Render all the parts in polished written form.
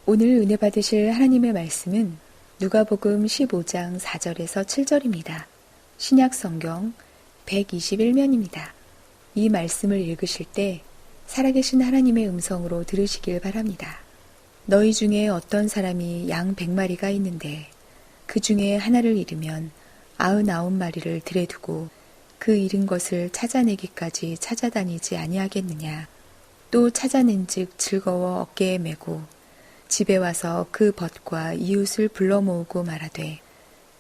오늘 은혜 받으실 하나님의 말씀은 누가복음 15장 4절에서 7절입니다. 신약 성경 121면입니다. 이 말씀을 읽으실 때 살아계신 하나님의 음성으로 들으시길 바랍니다. 너희 중에 어떤 사람이 양 100마리가 있는데 그 중에 하나를 잃으면 99마리를 들에 두고 그 잃은 것을 찾아내기까지 찾아다니지 아니하겠느냐. 또 찾아낸즉 즐거워 어깨에 메고 집에 와서 그 벗과 이웃을 불러 모으고 말하되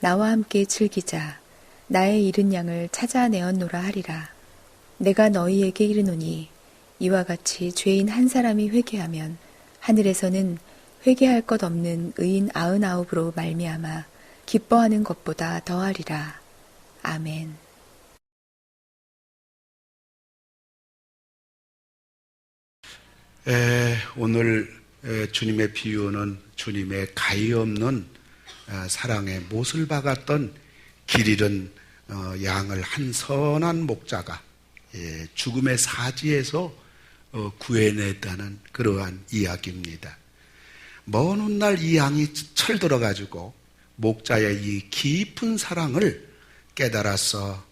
나와 함께 즐기자. 나의 잃은 양을 찾아내었노라 하리라. 내가 너희에게 이르노니 이와 같이 죄인 한 사람이 회개하면 하늘에서는 회개할 것 없는 의인 99으로 말미암아 기뻐하는 것보다 더하리라. 아멘. 오늘 주님의 비유는 주님의 가히 없는 사랑의 못을 박았던 길 잃은 양을 한 선한 목자가 죽음의 사지에서 구해냈다는 그러한 이야기입니다. 먼 훗날 이 양이 철들어가지고 목자의 이 깊은 사랑을 깨달아서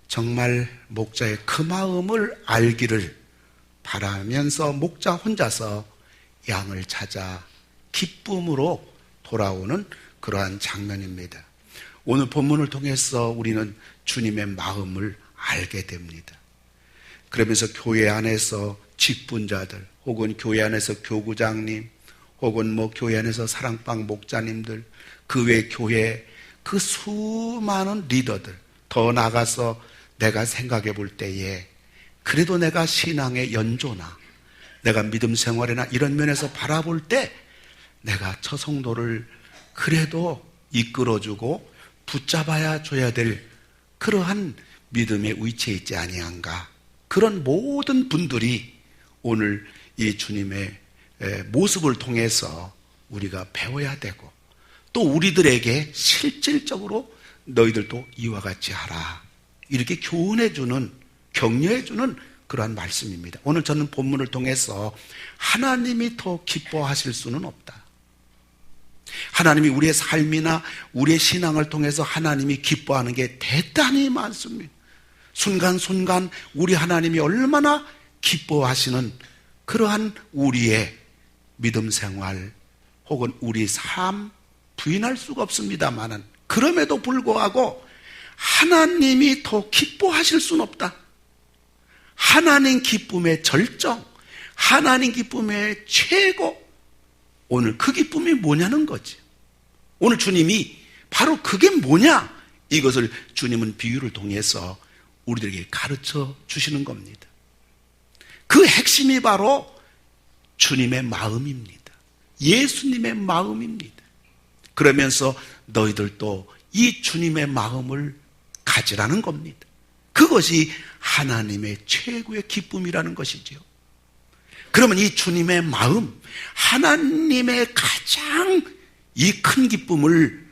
정말 목자의 그 마음을 알기를 바라면서 목자 혼자서 양을 찾아 기쁨으로 돌아오는 그러한 장면입니다. 오늘 본문을 통해서 우리는 주님의 마음을 알게 됩니다. 그러면서 교회 안에서 직분자들 혹은 교회 안에서 교구장님 혹은 교회 안에서 사랑방 목자님들 그 외 교회 그 수많은 리더들 더 나가서 내가 생각해 볼 때에 그래도 내가 신앙의 연조나 내가 믿음 생활이나 이런 면에서 바라볼 때 내가 저 성도를 그래도 이끌어주고 붙잡아야 줘야 될 그러한 믿음의 위치에 있지 아니한가. 그런 모든 분들이 오늘 이 주님의 모습을 통해서 우리가 배워야 되고 또 우리들에게 실질적으로 너희들도 이와 같이 하라 이렇게 교훈해주는 격려해주는 그러한 말씀입니다. 오늘 저는 본문을 통해서 하나님이 더 기뻐하실 수는 없다. 하나님이 우리의 삶이나 우리의 신앙을 통해서 하나님이 기뻐하는 게 대단히 많습니다. 순간순간 우리 하나님이 얼마나 기뻐하시는 그러한 우리의 믿음 생활 혹은 우리 삶 부인할 수가 없습니다만은 그럼에도 불구하고 하나님이 더 기뻐하실 수는 없다. 하나님 기쁨의 절정, 하나님 기쁨의 최고, 오늘 그 기쁨이 뭐냐는 거지. 오늘 주님이 바로 그게 뭐냐, 이것을 주님은 비유를 통해서 우리들에게 가르쳐 주시는 겁니다. 그 핵심이 바로 주님의 마음입니다. 예수님의 마음입니다. 그러면서 너희들도 이 주님의 마음을 가지라는 겁니다. 그것이 하나님의 최고의 기쁨이라는 것이죠. 그러면 이 주님의 마음, 하나님의 가장 이 큰 기쁨을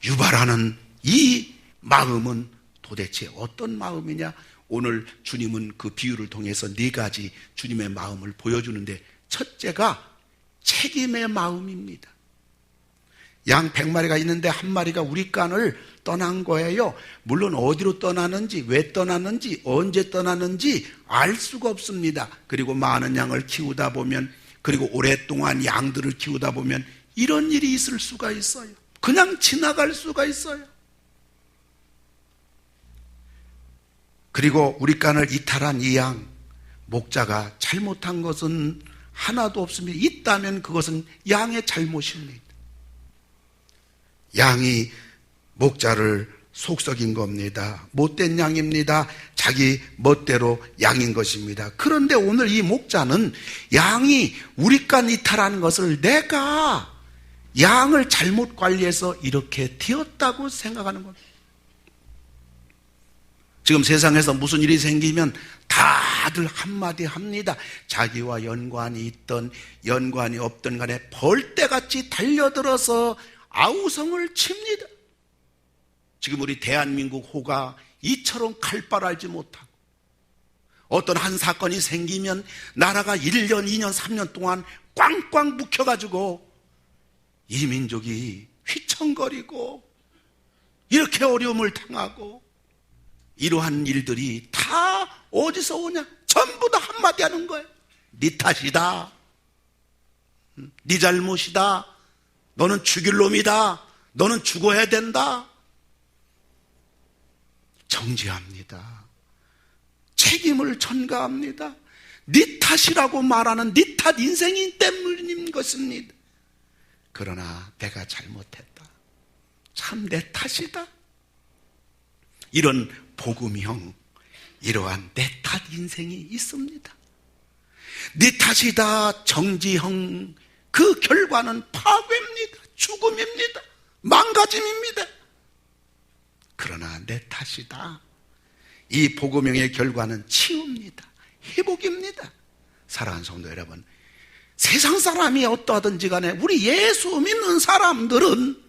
유발하는 이 마음은 도대체 어떤 마음이냐? 오늘 주님은 그 비유를 통해서 4가지 주님의 마음을 보여주는데 첫째가 책임의 마음입니다. 양 100마리가 있는데 한 마리가 우리 간을 떠난 거예요. 물론 어디로 떠나는지, 왜 떠나는지, 언제 떠나는지 알 수가 없습니다. 그리고 많은 양을 키우다 보면, 그리고 오랫동안 양들을 키우다 보면 이런 일이 있을 수가 있어요. 그냥 지나갈 수가 있어요. 그리고 우리 간을 이탈한 이 양, 목자가 잘못한 것은 하나도 없습니다. 있다면 그것은 양의 잘못입니다. 양이 목자를 속썩인 겁니다. 못된 양입니다. 자기 멋대로 양인 것입니다. 그런데 오늘 이 목자는 양이 우리 간 이탈하는 것을 내가 양을 잘못 관리해서 이렇게 되었다고 생각하는 겁니다. 지금 세상에서 무슨 일이 생기면 다들 한마디 합니다. 자기와 연관이 있던 연관이 없던 간에 벌떼같이 달려들어서 아우성을 칩니다. 지금 우리 대한민국 호가 이처럼 칼바를 알지 못하고 어떤 한 사건이 생기면 나라가 1년, 2년, 3년 동안 꽝꽝 묵혀가지고 이 민족이 휘청거리고 이렇게 어려움을 당하고 이러한 일들이 다 어디서 오냐? 전부 다 한마디 하는 거예요. 네 탓이다. 네 잘못이다. 너는 죽일 놈이다. 너는 죽어야 된다. 정죄합니다. 책임을 전가합니다. 네 탓이라고 말하는 네 탓 인생이 때문인 것입니다. 그러나 내가 잘못했다. 참 내 탓이다. 이런 복음형, 이러한 내 탓 인생이 있습니다. 네 탓이다 정지형, 그 결과는 파괴입니다. 죽음입니다. 망가짐입니다. 그러나 내 탓이다. 이 복음형의 결과는 치유입니다. 회복입니다. 사랑하는 성도 여러분, 세상 사람이 어떠하든지 간에 우리 예수 믿는 사람들은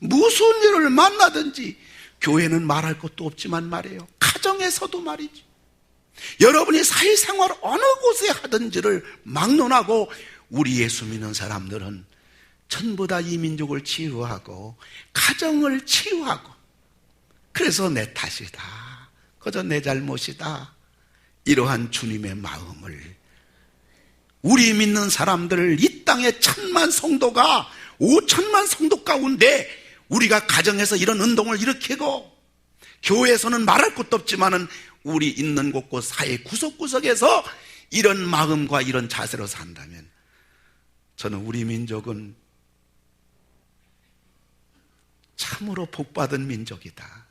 무슨 일을 만나든지, 교회는 말할 것도 없지만 말이에요, 가정에서도 말이죠, 여러분이 사회생활 어느 곳에 하든지를 막론하고 우리 예수 믿는 사람들은 전부 다 이 민족을 치유하고 가정을 치유하고, 그래서 내 탓이다, 그저 내 잘못이다, 이러한 주님의 마음을 우리 믿는 사람들, 이 땅의 1,000만 성도가 5,000만 성도 가운데 우리가 가정에서 이런 운동을 일으키고, 교회에서는 말할 것도 없지만은 우리 있는 곳곳 사회 구석구석에서 이런 마음과 이런 자세로 산다면, 저는 우리 민족은 참으로 복받은 민족이다.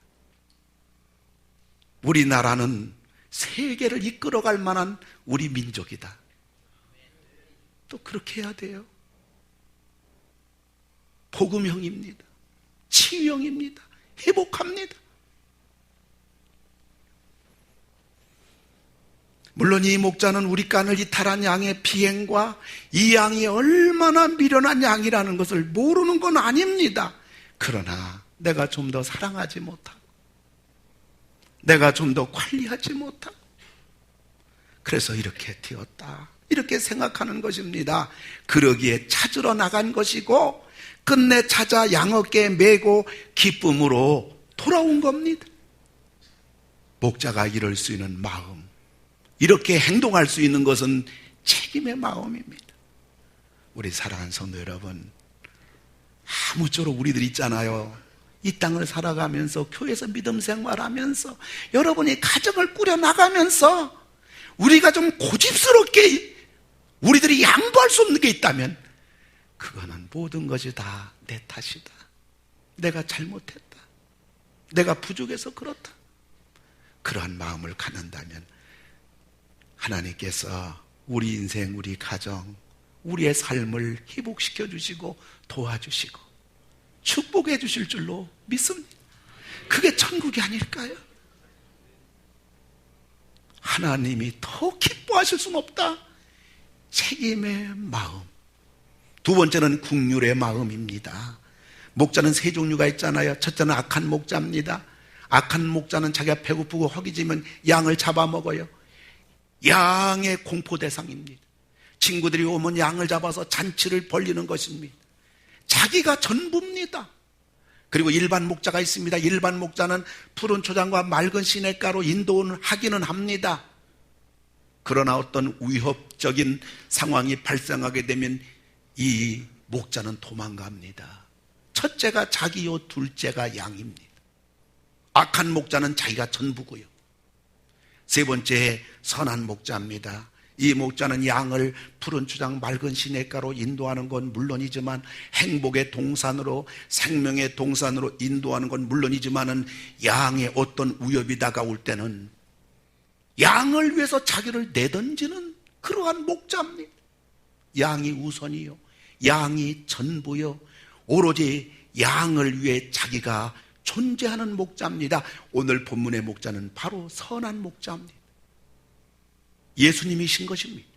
우리나라는 세계를 이끌어갈 만한 우리 민족이다. 또 그렇게 해야 돼요. 복음형입니다. 치유형입니다. 회복합니다. 물론 이 목자는 우리 간을 이탈한 양의 비행과 이 양이 얼마나 미련한 양이라는 것을 모르는 건 아닙니다. 그러나 내가 좀 더 사랑하지 못하고, 내가 좀 더 관리하지 못하고, 그래서 이렇게 되었다, 이렇게 생각하는 것입니다. 그러기에 찾으러 나간 것이고, 끝내 찾아 양 어깨에 메고 기쁨으로 돌아온 겁니다. 목자가 이럴 수 있는 마음, 이렇게 행동할 수 있는 것은 책임의 마음입니다. 우리 사랑하는 성도 여러분, 아무쪼록 우리들 있잖아요, 이 땅을 살아가면서 교회에서 믿음 생활하면서 여러분이 가정을 꾸려나가면서 우리가 좀 고집스럽게 우리들이 양보할 수 없는 게 있다면, 그거는 모든 것이 다 내 탓이다, 내가 잘못했다, 내가 부족해서 그렇다, 그러한 마음을 갖는다면 하나님께서 우리 인생, 우리 가정, 우리의 삶을 회복시켜 주시고 도와주시고 축복해 주실 줄로 믿습니다. 그게 천국이 아닐까요? 하나님이 더 기뻐하실 수는 없다. 책임의 마음. 두 번째는 긍휼의 마음입니다. 목자는 세 종류가 있잖아요. 첫째는 악한 목자입니다. 악한 목자는 자기가 배고프고 허기지면 양을 잡아먹어요. 양의 공포 대상입니다. 친구들이 오면 양을 잡아서 잔치를 벌리는 것입니다. 자기가 전부입니다. 그리고 일반 목자가 있습니다. 일반 목자는 푸른 초장과 맑은 시냇가로 인도는 하기는 합니다. 그러나 어떤 위협적인 상황이 발생하게 되면 이 목자는 도망갑니다. 첫째가 자기요, 둘째가 양입니다. 악한 목자는 자기가 전부고요. 세 번째, 선한 목자입니다. 이 목자는 양을 푸른 초장 맑은 시냇가로 인도하는 건 물론이지만, 행복의 동산으로, 생명의 동산으로 인도하는 건 물론이지만은, 양의 어떤 위협이 다가올 때는 양을 위해서 자기를 내던지는 그러한 목자입니다. 양이 우선이요, 양이 전부요, 오로지 양을 위해 자기가 존재하는 목자입니다. 오늘 본문의 목자는 바로 선한 목자입니다. 예수님이신 것입니다.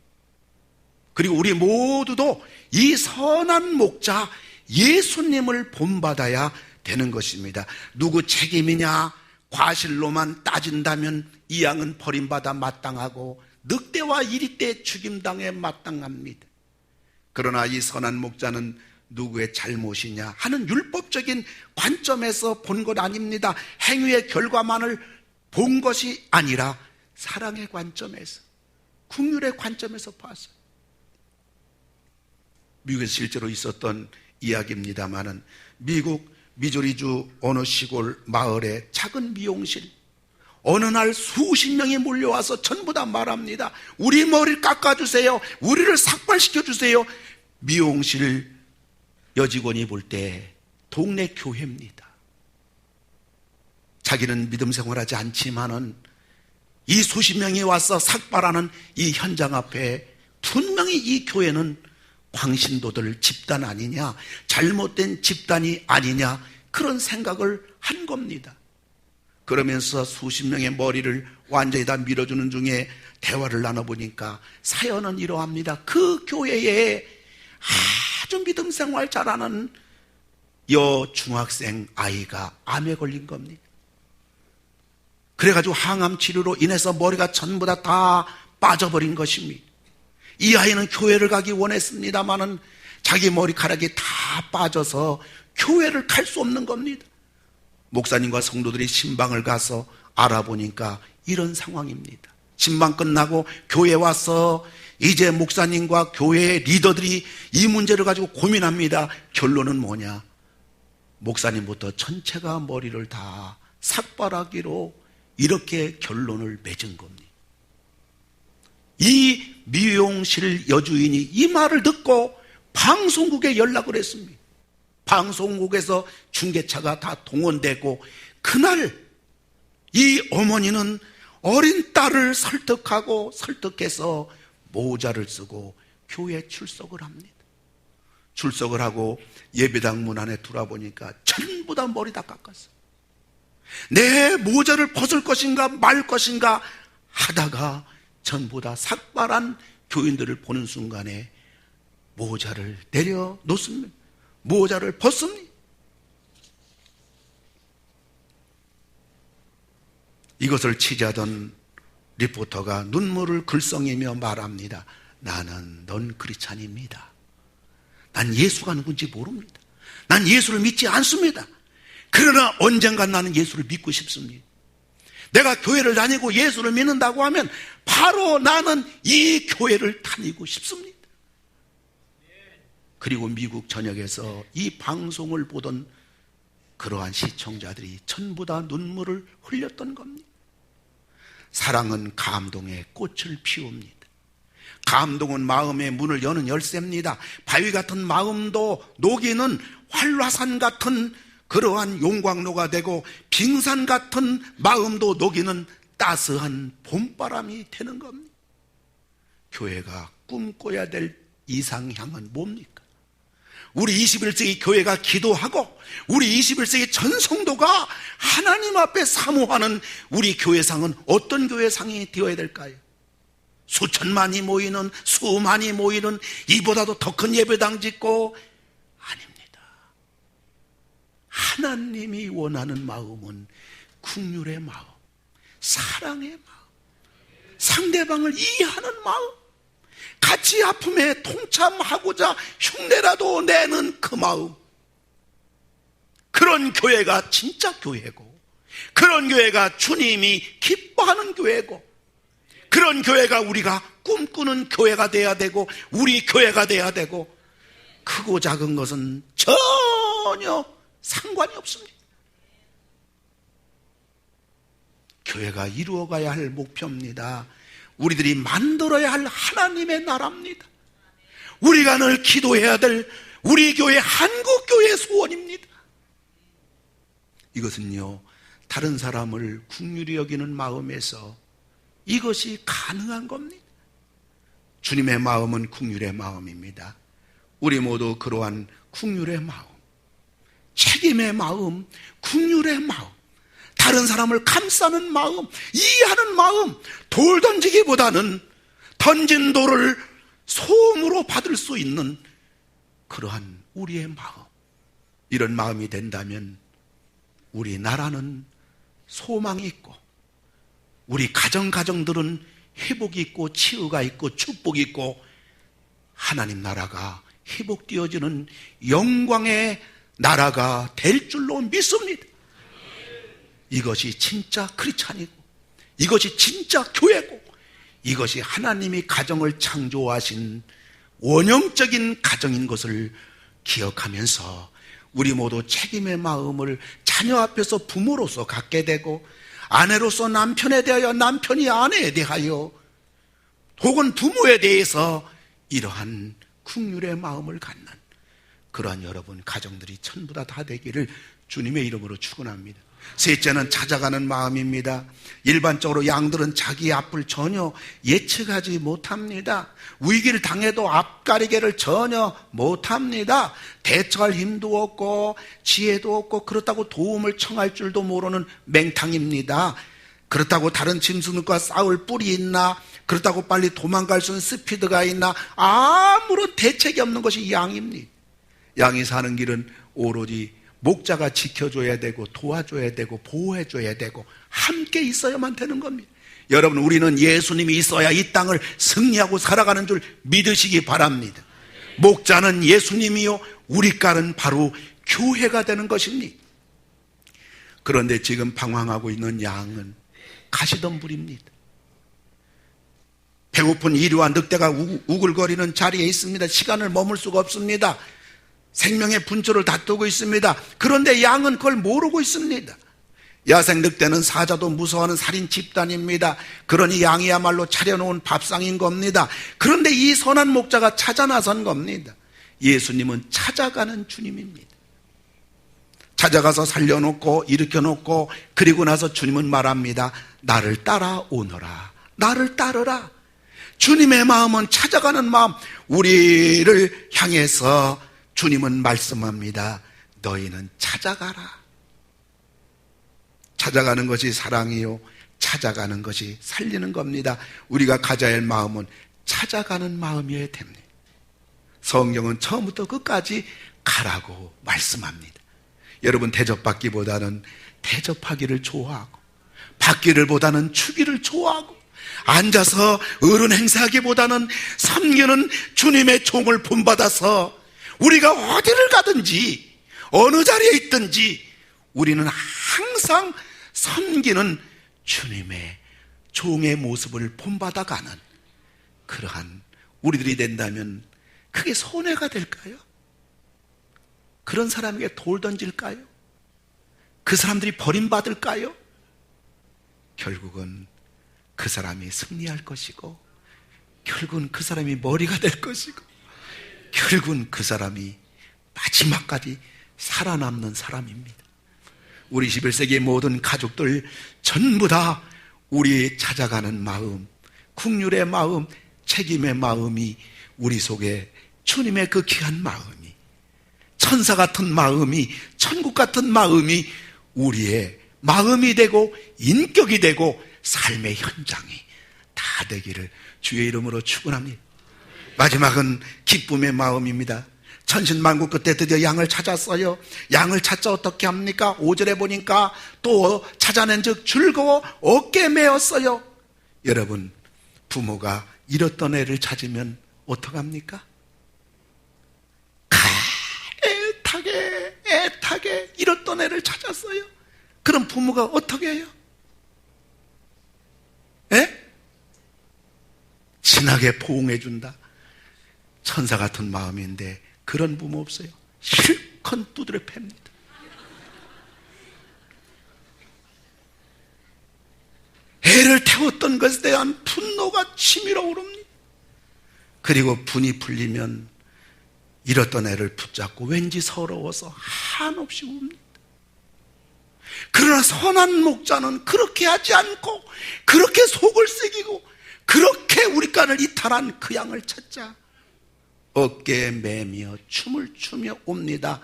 그리고 우리 모두도 이 선한 목자 예수님을 본받아야 되는 것입니다. 누구 책임이냐, 과실로만 따진다면 이 양은 버림받아 마땅하고 늑대와 이리떼 죽임당해 마땅합니다. 그러나 이 선한 목자는 누구의 잘못이냐 하는 율법적인 관점에서 본 것 아닙니다. 행위의 결과만을 본 것이 아니라 사랑의 관점에서, 긍휼의 관점에서 봤어요. 미국에서 실제로 있었던 이야기입니다마는 미국 미주리주 어느 시골 마을의 작은 미용실, 어느 날 수십 명이 몰려와서 전부 다 말합니다. 우리 머리를 깎아주세요. 우리를 삭발시켜주세요. 미용실 여직원이 볼 때 동네 교회입니다. 자기는 믿음 생활하지 않지만은 이 수십 명이 와서 삭발하는 이 현장 앞에 분명히 이 교회는 광신도들 집단 아니냐, 잘못된 집단이 아니냐, 그런 생각을 한 겁니다. 그러면서 수십 명의 머리를 완전히 다 밀어주는 중에 대화를 나눠보니까 사연은 이러합니다. 그 교회에 아주 믿음 생활 잘하는 여중학생 아이가 암에 걸린 겁니다. 그래가지고 항암 치료로 인해서 머리가 전부 다 빠져버린 것입니다. 이 아이는 교회를 가기 원했습니다마는 자기 머리카락이 다 빠져서 교회를 갈 수 없는 겁니다. 목사님과 성도들이 신방을 가서 알아보니까 이런 상황입니다. 신방 끝나고 교회 와서 이제 목사님과 교회의 리더들이 이 문제를 가지고 고민합니다. 결론은 뭐냐? 목사님부터 전체가 머리를 다 삭발하기로 이렇게 결론을 맺은 겁니다. 이 미용실 여주인이 이 말을 듣고 방송국에 연락을 했습니다. 방송국에서 중계차가 다 동원되고 그날 이 어머니는 어린 딸을 설득해서 모자를 쓰고 교회에 출석을 합니다. 출석을 하고 예배당 문 안에 들어보니까 전부 다 머리 다 깎았어요. 내 모자를 벗을 것인가 말 것인가 하다가 전부 다 삭발한 교인들을 보는 순간에 모자를 내려놓습니다. 모자를 벗습니다. 이것을 취재하던 리포터가 눈물을 글썽이며 말합니다. 나는 넌 크리스찬입니다. 난 예수가 누군지 모릅니다. 난 예수를 믿지 않습니다. 그러나 언젠간 나는 예수를 믿고 싶습니다. 내가 교회를 다니고 예수를 믿는다고 하면 바로 나는 이 교회를 다니고 싶습니다. 그리고 미국 전역에서 이 방송을 보던 그러한 시청자들이 전부 다 눈물을 흘렸던 겁니다. 사랑은 감동의 꽃을 피웁니다. 감동은 마음의 문을 여는 열쇠입니다. 바위 같은 마음도 녹이는 활화산 같은 그러한 용광로가 되고 빙산 같은 마음도 녹이는 따스한 봄바람이 되는 겁니다. 교회가 꿈꿔야 될 이상향은 뭡니까? 우리 21세기 교회가 기도하고 우리 21세기 전성도가 하나님 앞에 사모하는 우리 교회상은 어떤 교회상이 되어야 될까요? 수천만이 모이는, 수만이 모이는, 이보다도 더 큰 예배당 짓고? 아닙니다. 하나님이 원하는 마음은 긍휼의 마음, 사랑의 마음, 상대방을 이해하는 마음, 같이 아픔에 동참하고자 흉내라도 내는 그 마음. 그런 교회가 진짜 교회고, 그런 교회가 주님이 기뻐하는 교회고, 그런 교회가 우리가 꿈꾸는 교회가 돼야 되고, 우리 교회가 돼야 되고, 크고 작은 것은 전혀 상관이 없습니다. 교회가 이루어가야 할 목표입니다. 우리들이 만들어야 할 하나님의 나라입니다. 우리가 늘 기도해야 될 우리 교회 한국교회의 소원입니다. 이것은요, 다른 사람을 긍휼히 여기는 마음에서 이것이 가능한 겁니다. 주님의 마음은 긍휼의 마음입니다. 우리 모두 그러한 긍휼의 마음, 책임의 마음, 긍휼의 마음, 다른 사람을 감싸는 마음, 이해하는 마음, 돌 던지기보다는 던진 돌을 소음으로 받을 수 있는 그러한 우리의 마음, 이런 마음이 된다면 우리 나라는 소망이 있고, 우리 가정들은 회복이 있고 치유가 있고 축복이 있고 하나님 나라가 회복되어지는 영광의 나라가 될 줄로 믿습니다. 이것이 진짜 크리스찬이고, 이것이 진짜 교회고, 이것이 하나님이 가정을 창조하신 원형적인 가정인 것을 기억하면서 우리 모두 책임의 마음을 자녀 앞에서 부모로서 갖게 되고, 아내로서 남편에 대하여 남편이 아내에 대하여, 혹은 부모에 대해서 이러한 긍휼의 마음을 갖는 그러한 여러분 가정들이 전부 다 되기를 주님의 이름으로 축원합니다. 셋째는 찾아가는 마음입니다. 일반적으로 양들은 자기 앞을 전혀 예측하지 못합니다. 위기를 당해도 앞가리개를 전혀 못합니다. 대처할 힘도 없고 지혜도 없고, 그렇다고 도움을 청할 줄도 모르는 맹탕입니다. 그렇다고 다른 짐승과 싸울 뿔이 있나, 그렇다고 빨리 도망갈 수 있는 스피드가 있나, 아무런 대책이 없는 것이 양입니다. 양이 사는 길은 오로지 목자가 지켜줘야 되고 도와줘야 되고 보호해줘야 되고 함께 있어야만 되는 겁니다. 여러분, 우리는 예수님이 있어야 이 땅을 승리하고 살아가는 줄 믿으시기 바랍니다. 목자는 예수님이요, 우리 깔은 바로 교회가 되는 것입니다. 그런데 지금 방황하고 있는 양은 가시덤불입니다. 배고픈 이리와 늑대가 우글거리는 자리에 있습니다. 시간을 머물 수가 없습니다. 생명의 분초를 다투고 있습니다. 그런데 양은 그걸 모르고 있습니다. 야생 늑대는 사자도 무서워하는 살인 집단입니다. 그러니 양이야말로 차려놓은 밥상인 겁니다. 그런데 이 선한 목자가 찾아 나선 겁니다. 예수님은 찾아가는 주님입니다. 찾아가서 살려놓고 일으켜놓고, 그리고 나서 주님은 말합니다. 나를 따라오너라. 나를 따르라. 주님의 마음은 찾아가는 마음. 우리를 향해서 주님은 말씀합니다. 너희는 찾아가라. 찾아가는 것이 사랑이요, 찾아가는 것이 살리는 겁니다. 우리가 가져야 할 마음은 찾아가는 마음이어야 됩니다. 성경은 처음부터 끝까지 가라고 말씀합니다. 여러분, 대접받기보다는 대접하기를 좋아하고, 받기를 보다는 주기를 좋아하고, 앉아서 어른 행세하기보다는 섬기는 주님의 종을 본받아서 우리가 어디를 가든지 어느 자리에 있든지 우리는 항상 섬기는 주님의 종의 모습을 본받아가는 그러한 우리들이 된다면 그게 손해가 될까요? 그런 사람에게 돌 던질까요? 그 사람들이 버림받을까요? 결국은 그 사람이 승리할 것이고, 결국은 그 사람이 머리가 될 것이고, 결국은 그 사람이 마지막까지 살아남는 사람입니다. 우리 21세기의 모든 가족들 전부 다 우리 찾아가는 마음, 긍휼의 마음, 책임의 마음이 우리 속에 주님의 그 귀한 마음이, 천사 같은 마음이, 천국 같은 마음이 우리의 마음이 되고 인격이 되고 삶의 현장이 다 되기를 주의 이름으로 축원합니다. 마지막은 기쁨의 마음입니다. 천신만고 끝에 드디어 양을 찾았어요. 양을 찾자 어떻게 합니까? 5절에 보니까 또 찾아낸 즉 즐거워 어깨에 메었어요. 여러분, 부모가 잃었던 애를 찾으면 어떡합니까? 애타게 잃었던 애를 찾았어요. 그럼 부모가 어떻게 해요? 진하게 포옹해준다. 천사 같은 마음인데 그런 부모 없어요. 실컷 두드려 팹니다. 애를 태웠던 것에 대한 분노가 치밀어 오릅니다. 그리고 분이 풀리면 잃었던 애를 붙잡고 왠지 서러워서 한없이 웁니다. 그러나 선한 목자는 그렇게 하지 않고, 그렇게 속을 새기고, 그렇게 우리 깐을 이탈한 그 양을 찾자 어깨에 매며 춤을 추며 옵니다.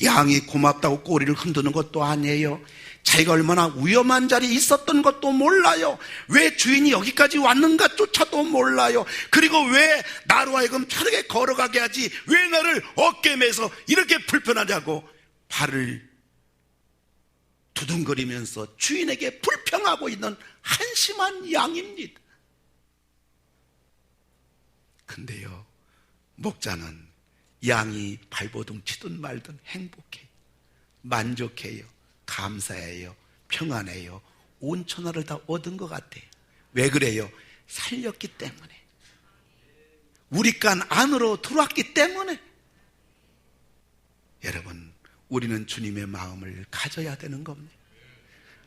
양이 고맙다고 꼬리를 흔드는 것도 아니에요. 자기가 얼마나 위험한 자리에 있었던 것도 몰라요. 왜 주인이 여기까지 왔는가 조차도 몰라요. 그리고 왜 나로 하여금 편하게 걸어가게 하지, 왜 나를 어깨에 매서 이렇게 불편하냐고 발을 두둥거리면서 주인에게 불평하고 있는 한심한 양입니다. 근데요, 목자는 양이 발버둥 치든 말든 행복해요. 만족해요. 감사해요. 평안해요. 온 천하를 다 얻은 것 같아요. 왜 그래요? 살렸기 때문에. 우리 간 안으로 들어왔기 때문에. 여러분, 우리는 주님의 마음을 가져야 되는 겁니다.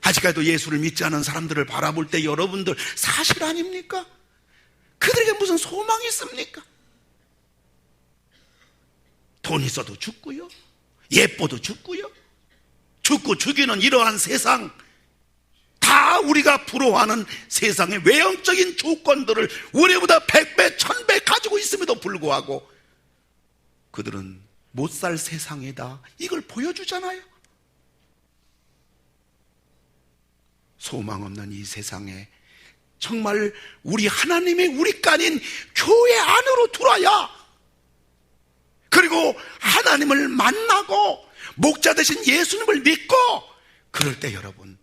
아직까지도 예수를 믿지 않은 사람들을 바라볼 때 여러분들 사실 아닙니까? 그들에게 무슨 소망이 있습니까? 돈 있어도 죽고요, 예뻐도 죽고요, 죽고 죽이는 이러한 세상, 다 우리가 부러워하는 세상의 외형적인 조건들을 우리보다 100배, 1000배 가지고 있음에도 불구하고 그들은 못 살 세상이다, 이걸 보여주잖아요. 소망 없는 이 세상에 정말 우리 하나님의 우리 깐인 교회 안으로 들어와야, 그리고 하나님을 만나고 목자 되신 예수님을 믿고, 그럴 때 여러분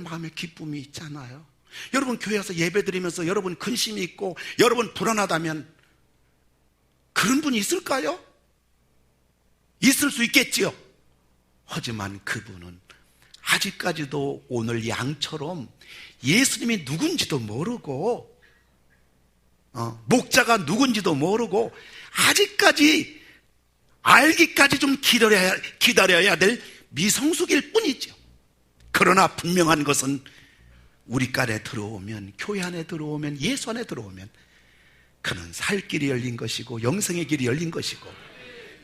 마음에 기쁨이 있잖아요. 여러분 교회 와서 예배 드리면서 여러분 근심이 있고 여러분 불안하다면 그런 분이 있을까요? 있을 수 있겠지요. 하지만 그분은 아직까지도 오늘 양처럼 예수님이 누군지도 모르고, 목자가 누군지도 모르고, 아직까지 알기까지 좀 기다려야 될 미성숙일 뿐이죠. 그러나 분명한 것은 우리 깐에 들어오면, 교회 안에 들어오면, 예수 안에 들어오면 그는 살 길이 열린 것이고 영생의 길이 열린 것이고,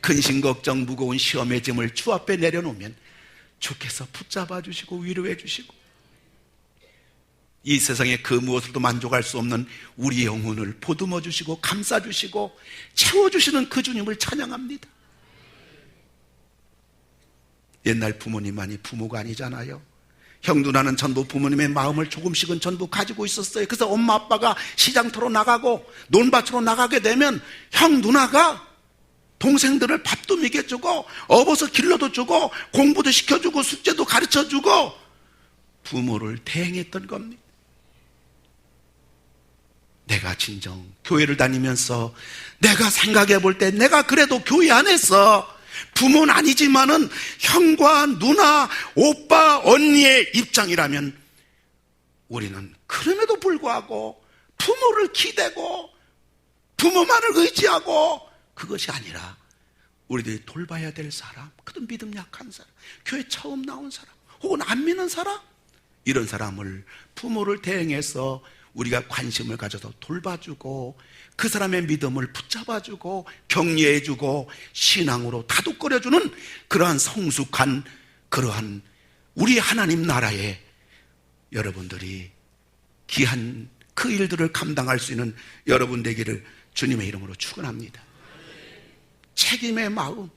근심 걱정 무거운 시험의 짐을 주 앞에 내려놓으면 주께서 붙잡아 주시고 위로해 주시고, 이 세상에 그 무엇으로도 만족할 수 없는 우리 영혼을 보듬어 주시고 감싸 주시고 채워주시는 그 주님을 찬양합니다. 옛날 부모님만이 부모가 아니잖아요. 형 누나는 전부 부모님의 마음을 조금씩은 전부 가지고 있었어요. 그래서 엄마 아빠가 시장터로 나가고 논밭으로 나가게 되면 형 누나가 동생들을 밥도 먹여주고 업어서 길러도 주고 공부도 시켜주고 숙제도 가르쳐주고 부모를 대행했던 겁니다. 내가 진정 교회를 다니면서 내가 생각해 볼 때 내가 그래도 교회 안에서 부모는 아니지만은 형과 누나, 오빠, 언니의 입장이라면 우리는 그럼에도 불구하고 부모를 기대고 부모만을 의지하고, 그것이 아니라 우리들이 돌봐야 될 사람, 그도 믿음 약한 사람, 교회 처음 나온 사람, 혹은 안 믿는 사람, 이런 사람을 부모를 대행해서 우리가 관심을 가져서 돌봐주고 그 사람의 믿음을 붙잡아주고 격려해주고 신앙으로 다독거려주는 그러한 성숙한, 그러한 우리 하나님 나라에 여러분들이 귀한 그 일들을 감당할 수 있는 여러분 되기를 주님의 이름으로 축원합니다. 책임의 마음,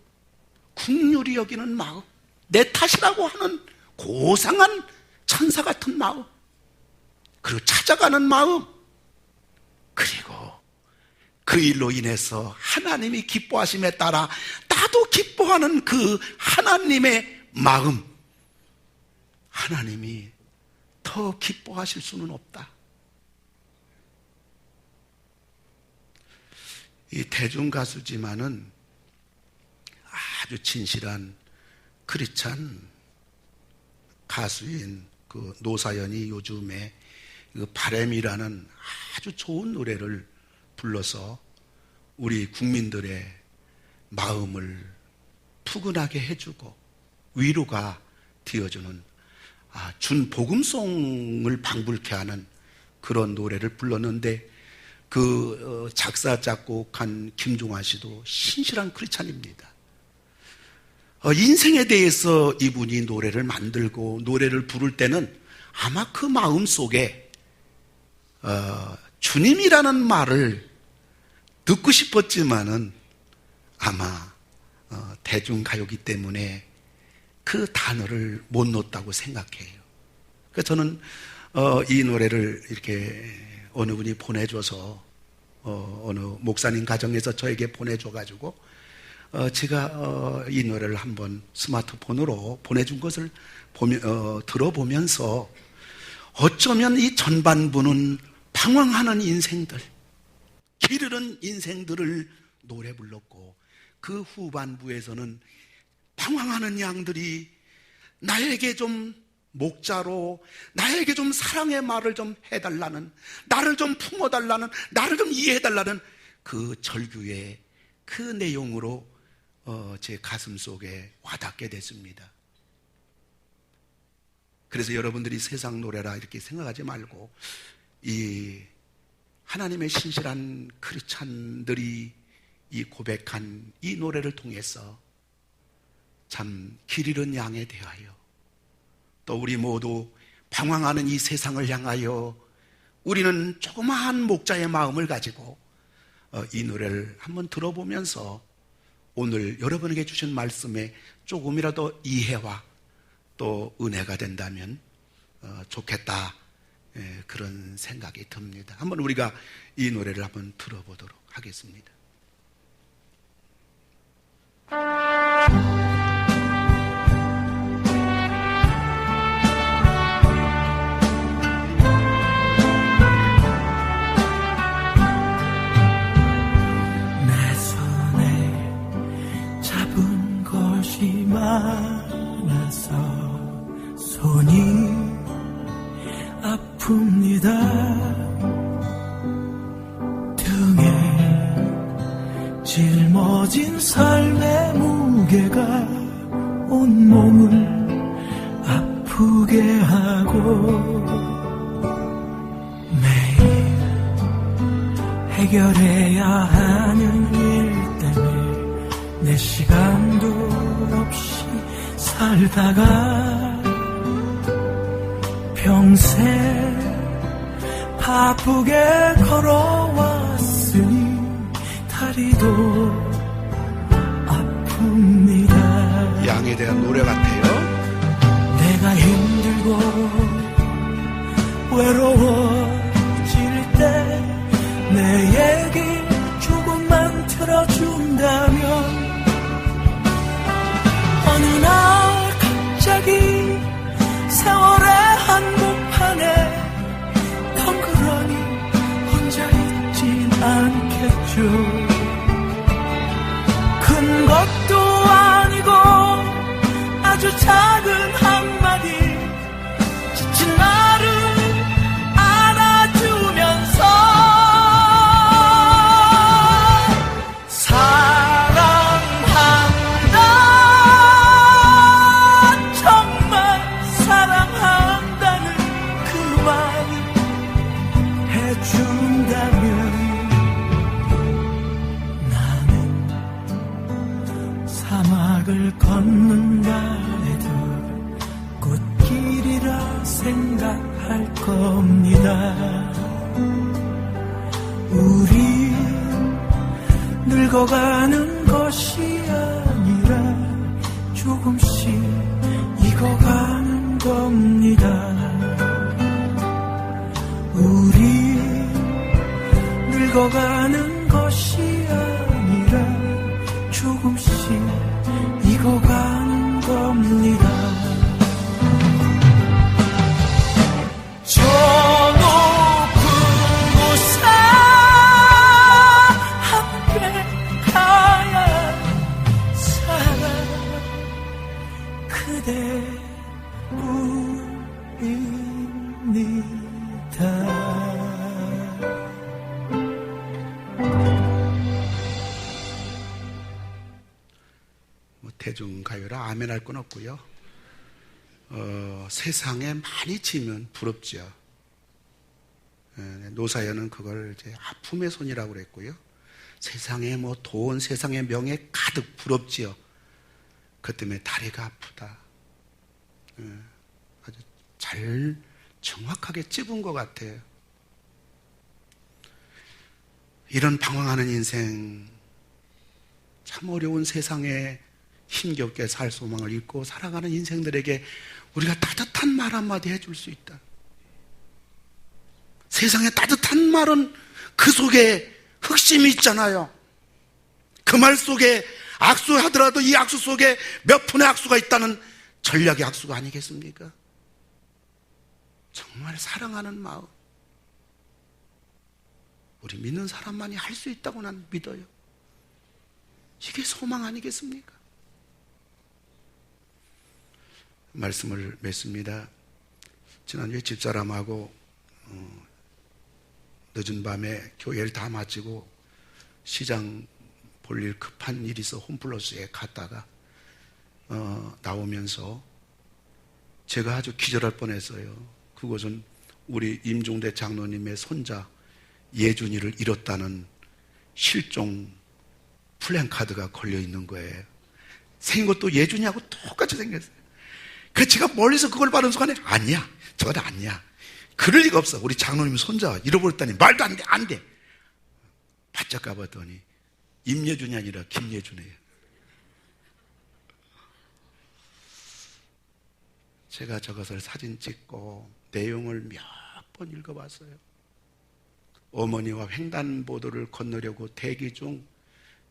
긍휼히 여기는 마음, 내 탓이라고 하는 고상한 천사 같은 마음, 그리고 찾아가는 마음, 그리고 그 일로 인해서 하나님이 기뻐하심에 따라 나도 기뻐하는 그 하나님의 마음, 하나님이 더 기뻐하실 수는 없다. 이 대중가수지만은 아주 진실한 크리스찬 가수인 그 노사연이 요즘에 그 바램이라는 아주 좋은 노래를 불러서 우리 국민들의 마음을 푸근하게 해주고 위로가 되어주는 준복음송을 방불케 하는 그런 노래를 불렀는데, 그 작사 작곡한 김종환 씨도 신실한 크리스찬입니다. 인생에 대해서 이분이 노래를 만들고 노래를 부를 때는 아마 그 마음 속에 주님이라는 말을 듣고 싶었지만은 아마 대중가요기 때문에 그 단어를 못 넣었다고 생각해요. 그래서 저는 이 노래를 이렇게 어느 분이 보내줘서 어느 목사님 가정에서 저에게 보내줘가지고 제가 이 노래를 한번 스마트폰으로 보내준 것을 들어보면서 어쩌면 이 전반부는 방황하는 인생들, 길 잃은 인생들을 노래 불렀고 그 후반부에서는 방황하는 양들이 나에게 좀 목자로 나에게 좀 사랑의 말을 좀 해달라는, 나를 좀 품어달라는, 나를 좀 이해해달라는 그 절규의 그 내용으로 제 가슴 속에 와닿게 됐습니다. 그래서 여러분들이 세상 노래라 이렇게 생각하지 말고 이 하나님의 신실한 크리스찬들이 이 고백한 이 노래를 통해서 참 길 잃은 양에 대하여, 또 우리 모두 방황하는 이 세상을 향하여 우리는 조그마한 목자의 마음을 가지고 이 노래를 한번 들어보면서 오늘 여러분에게 주신 말씀에 조금이라도 이해와 또 은혜가 된다면 좋겠다, 그런 생각이 듭니다. 한번 우리가 이 노래를 한번 들어보도록 하겠습니다. 내 손에 잡은 것이 많아서 손이 아픕니다. 등에 짊어진 삶의 무게가 온몸을 아프게 하고 매일 해결해야 하는 일 때문에 내 시간도 없이 살다가 평생 바쁘게 걸어왔으니 다리도 아픕니다. 양에 대한 노래 같아요. 내가 힘들고 외로워질 때 내 얘기 조금만 들어준다면 어느 날 갑자기 세월의 한복판에 덩그러니 혼자 있진 않겠죠. 큰 것도 아니고 아주 작은 한마디 지친 나를 안아주면서 사랑한다, 정말 사랑한다는 그 말을 해준다면 나는 사막을 걷는다 해도 꽃길이라 생각할 겁니다. 우리 늙어가는 것이 아니라 조금씩 익어가는 겁니다. 우리 늙어가는 것이 아니라 조금씩 익어가는 겁니다. 저 높은 곳에 함께 가야 살아 그대뿐입니다. 대중가요라 아멘 할 건 없고요. 세상에 많이 지면 부럽죠. 노사연은 그걸 이제 아픔의 손이라고 그랬고요. 세상에 뭐 돈, 세상에 명예 가득 부럽지요. 그 때문에 다리가 아프다. 아주 잘 정확하게 찝은 것 같아요. 이런 방황하는 인생, 참 어려운 세상에 힘겹게 살 소망을 잃고 살아가는 인생들에게 우리가 따뜻한 말 한마디 해줄 수 있다. 세상에 따뜻한 말은 그 속에 흑심이 있잖아요. 그 말 속에 악수하더라도 이 악수 속에 몇 푼의 악수가 있다는 전략의 악수가 아니겠습니까? 정말 사랑하는 마음, 우리 믿는 사람만이 할 수 있다고 난 믿어요. 이게 소망 아니겠습니까? 말씀을 맺습니다. 지난주에 집사람하고 늦은 밤에 교회를 다 마치고 시장 볼일 급한 일이 있어 홈플러스에 갔다가 나오면서 제가 아주 기절할 뻔했어요. 그곳은 우리 임종대 장로님의 손자 예준이를 잃었다는 실종 플랜카드가 걸려 있는 거예요. 생긴 것도 예준이하고 똑같이 생겼어요. 그래서 제가 멀리서 그걸 받은 순간에 아니야, 저건 아니야, 그럴 리가 없어, 우리 장로님 손자 잃어버렸다니 말도 안 돼, 안 돼. 바짝 가봤더니 임예준이 아니라 김예준이에요. 제가 저것을 사진 찍고 내용을 몇 번 읽어봤어요. 어머니와 횡단보도를 건너려고 대기 중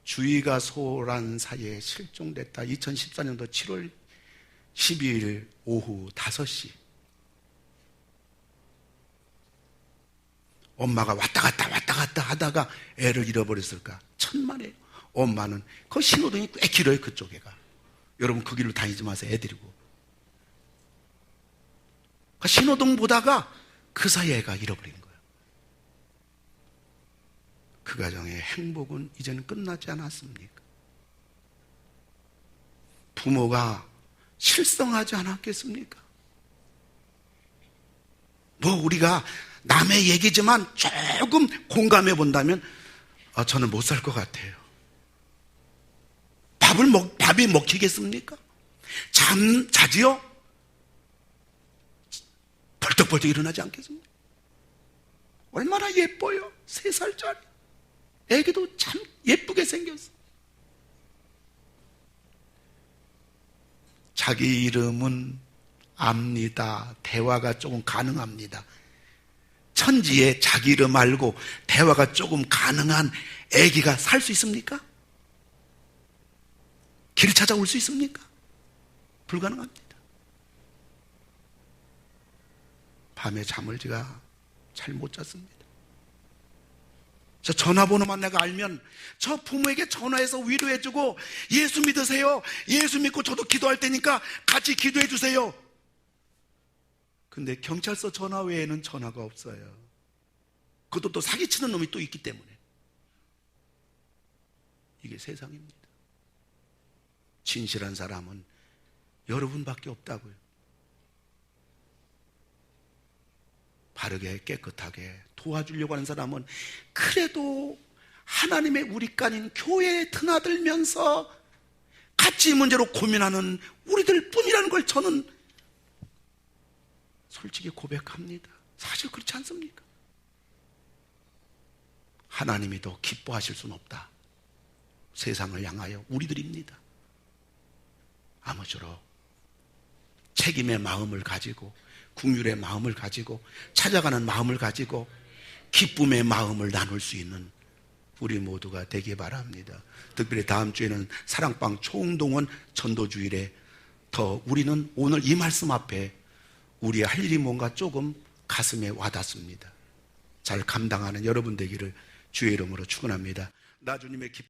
주위가 소란 사이에 실종됐다. 2014년도 7월 12일 오후 5시. 엄마가 왔다 갔다 하다가 애를 잃어버렸을까? 천만에요. 엄마는 그 신호등이 꽤 길어요, 그쪽에가. 여러분 그 길로 다니지 마세요, 애 데리고. 그 신호등 보다가 그 사이에 애가 잃어버린 거예요. 그 가정의 행복은 이제는 끝나지 않았습니까? 부모가 실성하지 않았겠습니까? 뭐 우리가 남의 얘기지만 조금 공감해 본다면 저는 못 살 것 같아요. 밥이 먹히겠습니까? 자지요? 벌떡벌떡 일어나지 않겠습니까? 얼마나 예뻐요. 3살짜리 애기도 참 예쁘게 생겼어. 자기 이름은 압니다. 대화가 조금 가능합니다. 천지에 자기 이름 알고 대화가 조금 가능한 애기가 살 수 있습니까? 길 찾아올 수 있습니까? 불가능합니다. 밤에 잠을 제가 잘 못 잤습니다. 저 전화번호만 내가 알면 저 부모에게 전화해서 위로해주고 예수 믿으세요, 예수 믿고 저도 기도할 테니까 같이 기도해 주세요. 근데 경찰서 전화 외에는 전화가 없어요. 그것도 또 사기치는 놈이 또 있기 때문에. 이게 세상입니다. 진실한 사람은 여러분밖에 없다고요. 바르게 깨끗하게 도와주려고 하는 사람은 그래도 하나님의 우리간인 교회에 드나들면서 같이 이 문제로 고민하는 우리들 뿐이라는 걸 저는 솔직히 고백합니다. 사실 그렇지 않습니까? 하나님이 더 기뻐하실 수는 없다. 세상을 향하여 우리들입니다. 아무쪼록 책임의 마음을 가지고 긍휼의 마음을 가지고 찾아가는 마음을 가지고 기쁨의 마음을 나눌 수 있는 우리 모두가 되기 바랍니다. 특별히 다음 주에는 사랑방 총동원 전도주일에 더 우리는 오늘 이 말씀 앞에 우리의 할 일이 뭔가 조금 가슴에 와닿습니다. 잘 감당하는 여러분 되기를 주의 이름으로 축원합니다. 나 주님의 기쁨